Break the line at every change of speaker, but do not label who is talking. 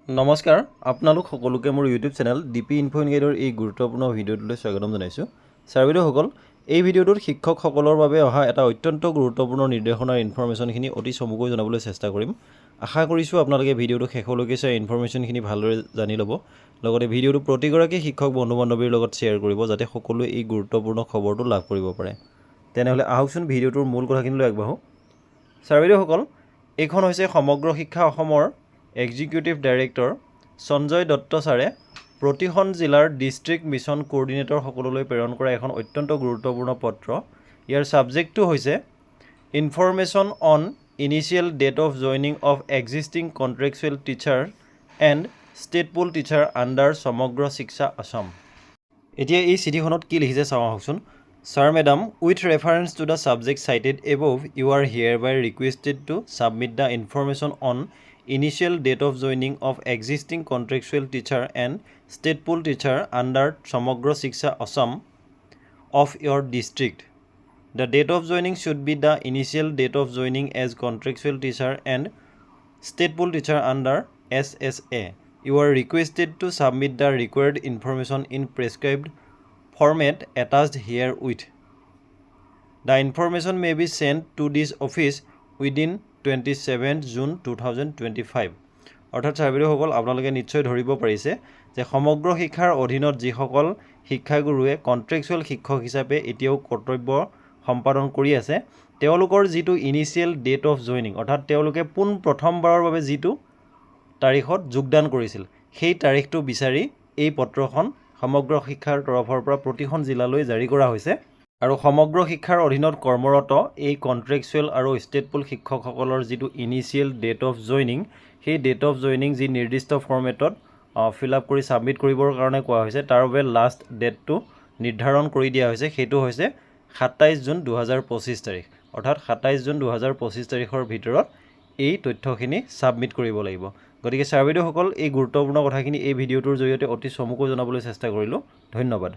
নমস্কাৰ আপোনালোক সকলোকে মোৰ ইউটিউব চেনেল ডিপি ইনফো গাইডৰ এই গুৰুত্বপূৰ্ণ ভিডিঅ'টোলৈ স্বাগতম জনাইছোঁ। ছাৰ বাইদেউসকল, এই ভিডিঅ'টোত শিক্ষকসকলৰ বাবে অহা এটা অত্যন্ত গুৰুত্বপূৰ্ণ নিৰ্দেশনাৰ ইনফৰমেশ্যনখিনি অতি চমুকৈ জনাবলৈ চেষ্টা কৰিম। আশা কৰিছোঁ আপোনালোকে ভিডিঅ'টো শেষলৈকে চাই ইনফৰমেশ্যনখিনি ভালদৰে জানি ল'ব। লগতে ভিডিঅ'টো প্ৰতিগৰাকী শিক্ষক বন্ধু বান্ধৱীৰ লগত শ্বেয়াৰ কৰিব যাতে সকলোৱে এই গুৰুত্বপূৰ্ণ খবৰটো লাভ কৰিব পাৰে। তেনেহ'লে আহকচোন ভিডিঅ'টোৰ মূল কথাখিনিলৈ আগবাঢ়োঁ। ছাৰ বাইদেউসকল, এইখন হৈছে সমগ্ৰ শিক্ষা অসমৰ এক্সিকিউটিভ ডাইৰেক্টৰ সঞ্জয় দত্ত ছাৰে প্ৰতিখন জিলাৰ ডিষ্ট্ৰিক্ট মিছন কোঅৰ্ডিনেটৰ সকললৈ প্ৰেৰণ কৰা এখন অত্যন্ত গুৰুত্বপূৰ্ণ পত্ৰ। ইয়াৰ ছাবজেক্টটো হৈছে information on initial date of joining of existing contractual teacher and state pool teacher under Samagra Shiksha Assam. এতিয়া এই চিঠিখনত কি লিখিছে চাওঁ আহকচোন। Sir Madam, with reference to the subject cited above, you are hereby requested to submit the information on initial date of joining of existing contractual teacher and state pool teacher under Samagra Shiksha Assam of your district. The date of joining should be the initial date of joining as contractual teacher and state pool teacher under SSA. You are requested to submit the required information in prescribed format attached herewith. The information may be sent to this office within 27 June 2025. অৰ্থাৎ sir বাইদেউসকল, আপোনালোকে নিশ্চয় ধৰিব পাৰিছে যে সমগ্ৰ শিক্ষাৰ অধীনত যিসকল শিক্ষাগুৰুৱে কণ্ট্ৰেকচুৱেল শিক্ষক হিচাপে এতিয়াও কৰ্তব্য সম্পাদন কৰি আছে, তেওঁলোকৰ যিটো ইনিচিয়েল ডেট অফ জইনিং, অৰ্থাৎ তেওঁলোকে প্ৰথমবাৰৰ বাবে যিটো তাৰিখত যোগদান কৰিছিল, সেই তাৰিখটো বিচাৰি এই পত্ৰখন সমগ্ৰ শিক্ষাৰ তৰফৰ পৰা প্ৰতিখন জিলালৈ জাৰি কৰা হৈছে। আৰু সমগ্ৰ শিক্ষাৰ অধীনত কৰ্মৰত এই কণ্ট্ৰেকচুৱেল আৰু ষ্টেট পুল শিক্ষকসকলৰ যিটো ইনিচিয়েল ডেট অফ জইনিং, সেই ডেট অফ জইনিং যি নিৰ্দিষ্ট ফৰ্মেটত ফিল আপ কৰি ছাবমিট কৰিবৰ কাৰণে কোৱা হৈছে, তাৰ বাবে লাষ্ট ডেটটো নিৰ্ধাৰণ কৰি দিয়া হৈছে। সেইটো হৈছে 27 জুন 2025 তাৰিখ। অৰ্থাৎ 27 জুন 2025 তাৰিখৰ ভিতৰত এই তথ্যখিনি ছাবমিট কৰিব লাগিব। গতিকে ছাৰ বাইদেউসকল, এই গুৰুত্বপূৰ্ণ কথাখিনি এই ভিডিঅ'টোৰ জৰিয়তে অতি চমুকৈ জনাবলৈ চেষ্টা কৰিলোঁ। ধন্যবাদ।